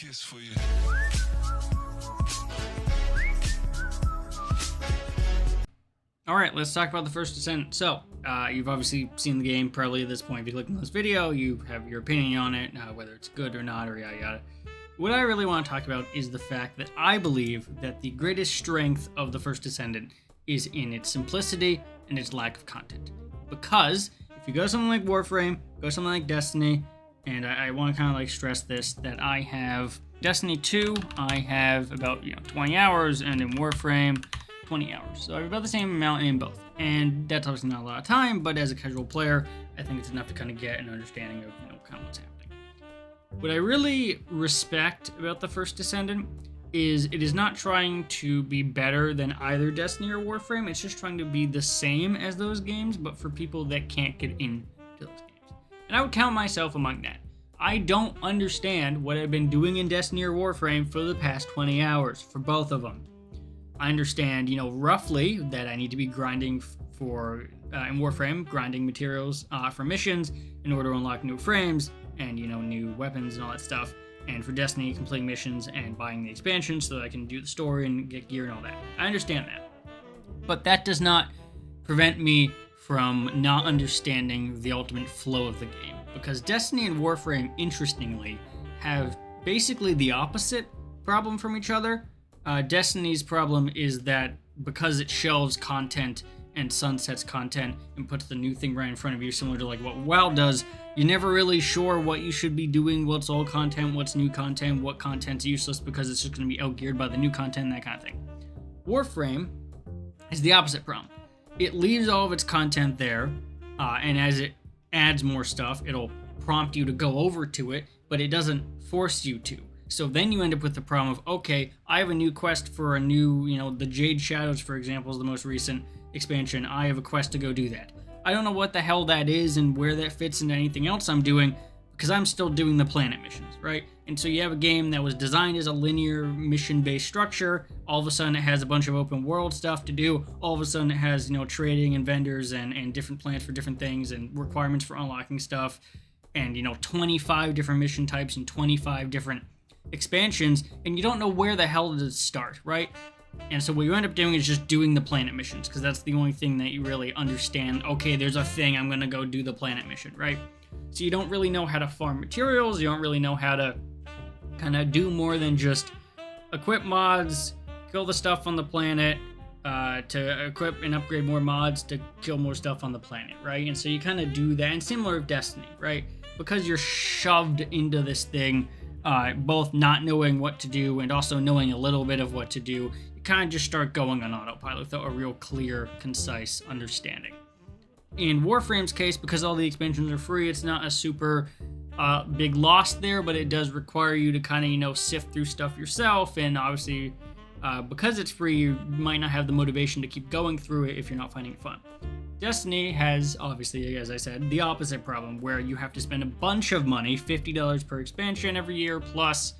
kiss for you. All right, let's talk about the first Descendant. So, you've obviously seen the game probably at this point. If you click on this video, you have your opinion on it, whether it's good or not, or yada yada. What I really want to talk about is the fact that I believe that the greatest strength of the first Descendant is in its simplicity and its lack of content. Because if you go something like Warframe, go something like Destiny, and I want to kind of like stress this, that I have Destiny 2, I have about 20 hours, and in Warframe, 20 hours. So I have about the same amount in both. And that's obviously not a lot of time, but as a casual player, I think it's enough to kind of get an understanding of kind of what's happening. What I really respect about the first Descendant is it is not trying to be better than either Destiny or Warframe. It's just trying to be the same as those games, but for people that can't get into those games. And I would count myself among that. I don't understand what I've been doing in Destiny or Warframe for the past 20 hours, for both of them. I understand, roughly that I need to be grinding for, in Warframe, grinding materials for missions in order to unlock new frames and, new weapons and all that stuff. And for Destiny, completing missions and buying the expansion so that I can do the story and get gear and all that. I understand that. But that does not prevent me from not understanding the ultimate flow of the game. Because Destiny and Warframe, interestingly, have basically the opposite problem from each other. Destiny's problem is that because it shelves content and sunsets content and puts the new thing right in front of you, similar to like what WoW does, you're never really sure what you should be doing, what's old content, what's new content, what content's useless because it's just going to be outgeared by the new content and that kind of thing. Warframe is the opposite problem. It leaves all of its content there, and as it adds more stuff, it'll prompt you to go over to it, but it doesn't force you to. So then you end up with the problem of, okay, I have a new quest for a new, the Jade Shadows, for example, is the most recent expansion. I have a quest to go do that. I don't know what the hell that is and where that fits into anything else I'm doing because I'm still doing the planet missions, right? And so you have a game that was designed as a linear mission-based structure. All of a sudden it has a bunch of open world stuff to do. All of a sudden it has, trading and vendors and different plans for different things and requirements for unlocking stuff and, 25 different mission types and 25 different expansions, and you don't know where the hell to start, right? And so what you end up doing is just doing the planet missions, because that's the only thing that you really understand. Okay, there's a thing, I'm gonna go do the planet mission, right? So you don't really know how to farm materials, you don't really know how to kind of do more than just equip mods, kill the stuff on the planet, to equip and upgrade more mods to kill more stuff on the planet, right? And so you kind of do that, and similar with Destiny, right? Because you're shoved into this thing, both not knowing what to do and also knowing a little bit of what to do, you kind of just start going on autopilot without a real clear, concise understanding. In Warframe's case, because all the expansions are free, it's not a super big loss there, but it does require you to kind of, sift through stuff yourself, and obviously, because it's free, you might not have the motivation to keep going through it if you're not finding it fun. Destiny has, obviously, as I said, the opposite problem, where you have to spend a bunch of money, $50 per expansion every year, plus,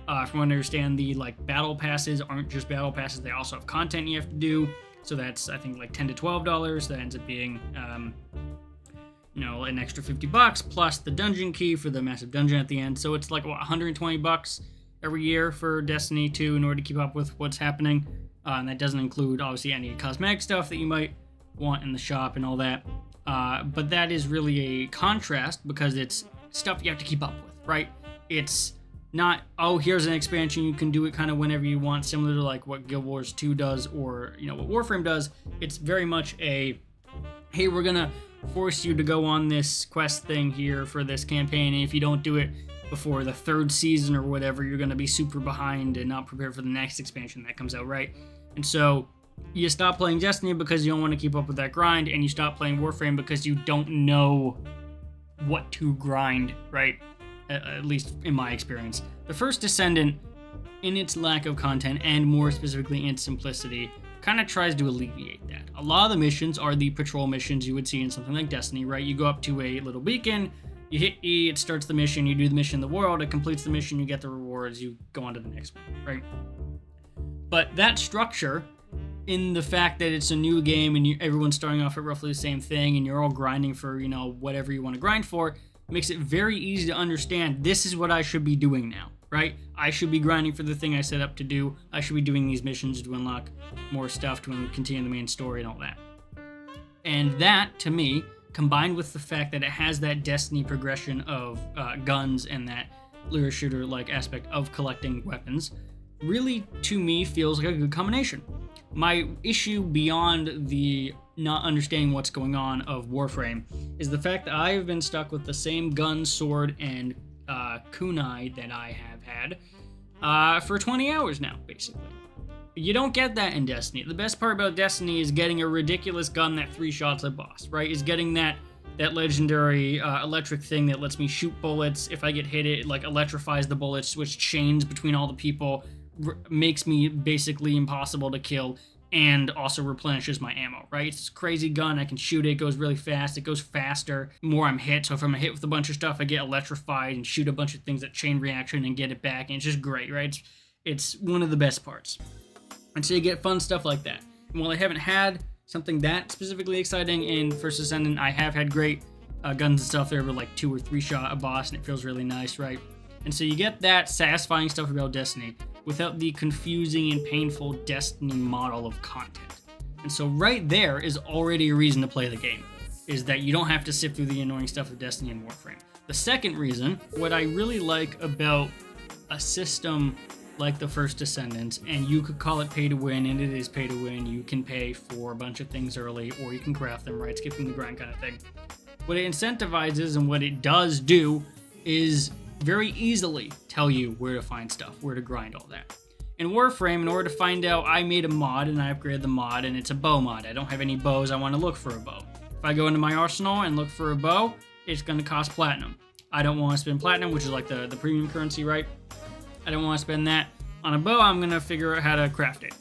from what I understand, the battle passes aren't just battle passes, they also have content you have to do, so that's, I think, $10 to $12, that ends up being, an extra $50, plus the dungeon key for the massive dungeon at the end, so it's $120 every year for Destiny 2 in order to keep up with what's happening, and that doesn't include, obviously, any cosmetic stuff that you might want in the shop and all that, but that is really a contrast because it's stuff you have to keep up with, right? It's not, oh, here's an expansion, you can do it kind of whenever you want, similar to what Guild Wars 2 does or what Warframe does. It's very much a, hey, we're gonna force you to go on this quest thing here for this campaign, and if you don't do it before the third season or whatever, you're gonna be super behind and not prepared for the next expansion that comes out, right? And so you stop playing Destiny because you don't want to keep up with that grind, and you stop playing Warframe because you don't know what to grind, right? At least in my experience. The first Descendant, in its lack of content, and more specifically in its simplicity, kind of tries to alleviate that. A lot of the missions are the patrol missions you would see in something like Destiny, right? You go up to a little beacon, you hit E, it starts the mission, you do the mission in the world, it completes the mission, you get the rewards, you go on to the next one, right? But that structure, in the fact that it's a new game and everyone's starting off at roughly the same thing and you're all grinding for, whatever you want to grind for, makes it very easy to understand this is what I should be doing now. right? I should be grinding for the thing I set up to do. I should be doing these missions to unlock more stuff, to continue the main story and all that. And that, to me, combined with the fact that it has that Destiny progression of guns and that lure shooter-like aspect of collecting weapons, really, to me, feels like a good combination. My issue beyond the not understanding what's going on of Warframe is the fact that I have been stuck with the same gun, sword, and kunai that I have had for 20 hours now, basically. You don't get that in Destiny. The best part about Destiny is getting a ridiculous gun that 3 shots a boss, right? Is getting that legendary electric thing that lets me shoot bullets. If I get hit, it like electrifies the bullets, which chains between all the people, makes me basically impossible to kill, and also replenishes my ammo, right? It's a crazy gun. I can shoot it. It goes really fast. It goes faster the more I'm hit. So if I'm hit with a bunch of stuff, I get electrified and shoot a bunch of things that chain reaction and get it back. And it's just great, right? It's one of the best parts. And so you get fun stuff like that. And while I haven't had something that specifically exciting in First Descendant, I have had great guns and stuff there with like 2 or 3 shot a boss, and it feels really nice, right? And so you get that satisfying stuff about Destiny without the confusing and painful Destiny model of content. And so right there is already a reason to play the game, is that you don't have to sift through the annoying stuff of Destiny and Warframe. The second reason, what I really like about a system like the First Descendant, and you could call it pay to win, and it is pay to win. You can pay for a bunch of things early, or you can craft them, right? Skipping the grind kind of thing. What it incentivizes and what it does do is very easily tell you where to find stuff, where to grind all that. In Warframe, in order to find out, I made a mod and I upgraded the mod, and it's a bow mod. I don't have any bows. I want to look for a bow. If I go into my arsenal and look for a bow, it's going to cost platinum. I don't want to spend platinum, which is like the premium currency, right? I don't want to spend that on a bow. I'm going to figure out how to craft it.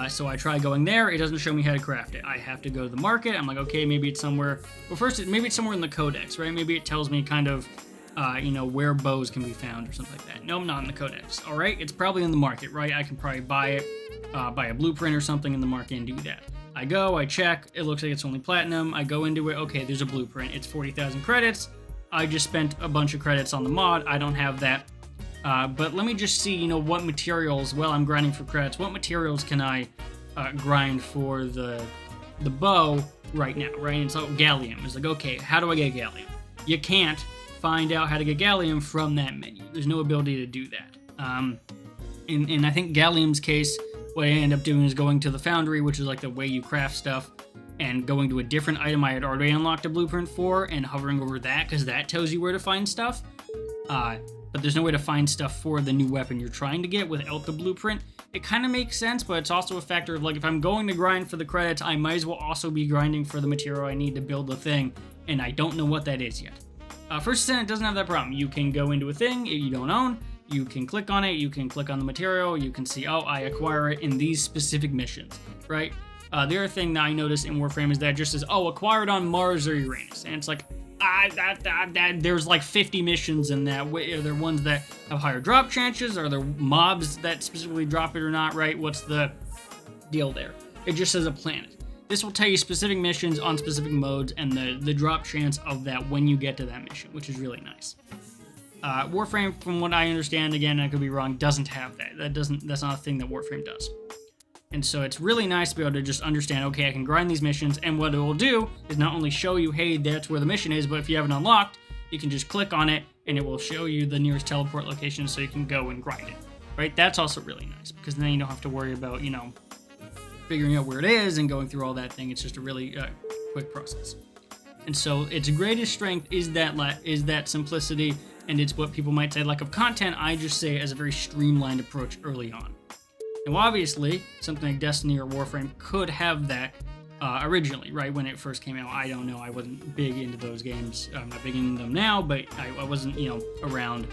So I try going there. It doesn't show me how to craft it. I have to go to the market. I'm like, okay, maybe it's somewhere. Well, first, maybe it's somewhere in the codex, right? Maybe it tells me kind of, where bows can be found or something like that. No, not in the codex. All right, it's probably in the market, right? I can probably buy it, buy a blueprint or something in the market and do that. I go, I check. It looks like it's only platinum. I go into it. Okay, there's a blueprint. It's 40,000 credits. I just spent a bunch of credits on the mod. I don't have that. But let me just see, what materials, while I'm grinding for credits, what materials can I grind for the bow right now, right? And so gallium. It's like, okay, how do I get gallium? You can't find out how to get gallium from that menu. There's no ability to do that. In I think gallium's case, what I end up doing is going to the foundry, which is like the way you craft stuff, and going to a different item I had already unlocked a blueprint for, and hovering over that, because that tells you where to find stuff. But there's no way to find stuff for the new weapon you're trying to get without the blueprint. It kind of makes sense, but it's also a factor of, like, if I'm going to grind for the credits, I might as well also be grinding for the material I need to build the thing, and I don't know what that is yet. First Descendant doesn't have that problem. You can go into a thing you don't own, you can click on it, you can click on the material, you can see, oh, I acquire it in these specific missions, right? The other thing that I noticed in Warframe is that it just says, oh, acquired on Mars or Uranus, and it's like, there's like 50 missions in that. Are there ones that have higher drop chances? Are there mobs that specifically drop it or not, right? What's the deal there? It just says a planet. This will tell you specific missions on specific modes and the drop chance of that when you get to that mission, which is really nice. Warframe, from what I understand, again, I could be wrong, doesn't have that. That's not a thing that Warframe does. And so it's really nice to be able to just understand, okay, I can grind these missions, and what it will do is not only show you, hey, that's where the mission is, but if you haven't unlocked, you can just click on it, and it will show you the nearest teleport location so you can go and grind it, right? That's also really nice, because then you don't have to worry about, figuring out where it is and going through all that thing. It's just a really quick process. And so its greatest strength is that simplicity, and it's what people might say lack of content. I just say as a very streamlined approach early on. Now, obviously, something like Destiny or Warframe could have that originally, right? When it first came out, I don't know. I wasn't big into those games. I'm not big into them now, but I wasn't, around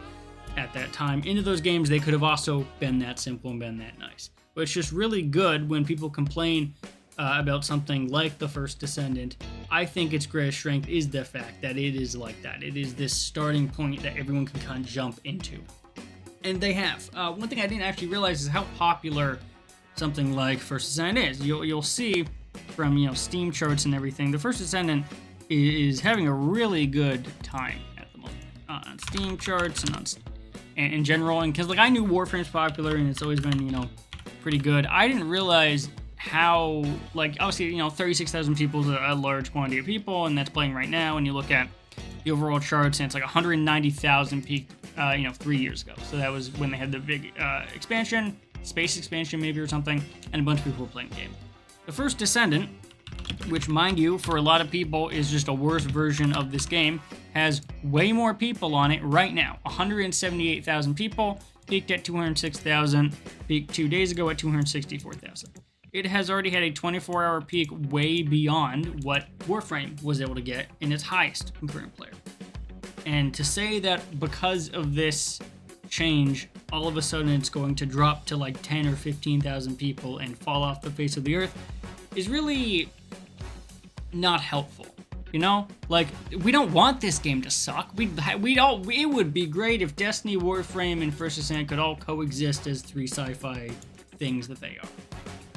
at that time. Into those games, they could have also been that simple and been that nice. But it's just really good when people complain about something like the First Descendant. I think its greatest strength is the fact that it is like that. It is this starting point that everyone can kind of jump into. And they have. One thing I didn't actually realize is how popular something like First Descendant is. You'll see from Steam charts and everything, the First Descendant is having a really good time at the moment on Steam charts in general, and because like I knew Warframe's popular and it's always been, you know, pretty good. I didn't realize how, like, obviously, you know, 36,000 people is a large quantity of people, and that's playing right now. And you look at the overall charts, and it's like 190,000 peaked, you know, 3 years ago. So that was when they had the big expansion, space expansion maybe or something, and a bunch of people were playing the game. The first Descendant, which, mind you, for a lot of people is just a worse version of this game, has way more people on it right now. 178,000 people, peaked at 206,000, peaked 2 days ago at 264,000. It has already had a 24-hour peak way beyond what Warframe was able to get in its highest concurrent player. And to say that because of this change, all of a sudden it's going to drop to like 10 or 15,000 people and fall off the face of the earth is really not helpful. You know, like, we don't want this game to suck. It would be great if Destiny, Warframe, and First Descent could all coexist as three sci-fi things that they are.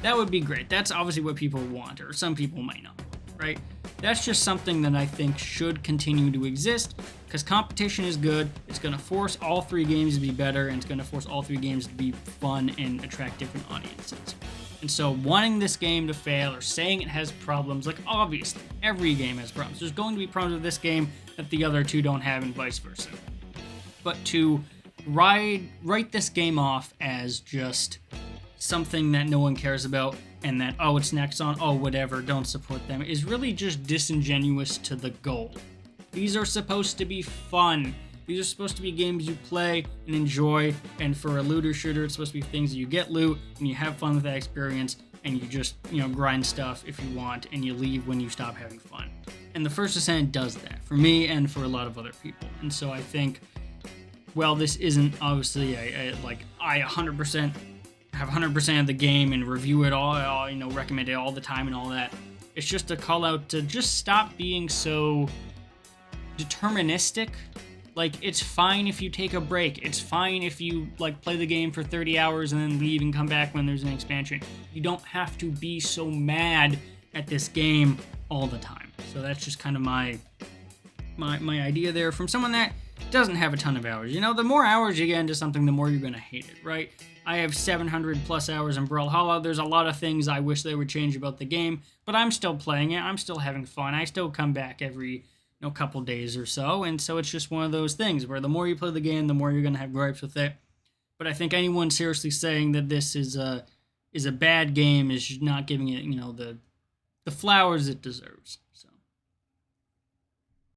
That would be great. That's obviously what people want, or some people might not want, right? That's just something that I think should continue to exist, because competition is good. It's going to force all three games to be better, and it's going to force all three games to be fun and attract different audiences. And so wanting this game to fail or saying it has problems, like, obviously, every game has problems. There's going to be problems with this game that the other two don't have, and vice versa. But to write this game off as just something that no one cares about, and that, oh, it's next on, oh, whatever, don't support them, is really just disingenuous to the goal. These are supposed to be fun. These are supposed to be games you play and enjoy, and for a looter shooter, it's supposed to be things that you get loot, and you have fun with that experience, and you just, you know, grind stuff if you want, and you leave when you stop having fun. And the First Descent does that, for me and for a lot of other people. And so I think, well, this isn't obviously I 100% have 100% of the game and review it all, you know, recommend it all the time and all that. It's just a call out to just stop being so deterministic. Like, it's fine if you take a break. It's fine if you, like, play the game for 30 hours and then leave and come back when there's an expansion. You don't have to be so mad at this game all the time. So that's just kind of my idea there from someone that doesn't have a ton of hours. You know, the more hours you get into something, the more you're going to hate it, right? I have 700 plus hours in Brawlhalla. There's a lot of things I wish they would change about the game, but I'm still playing it. I'm still having fun. I still come back every couple days or so, and so it's just one of those things where the more you play the game, the more you're going to have gripes with it. But I think anyone seriously saying that this is a bad game is not giving it, you know, the flowers it deserves.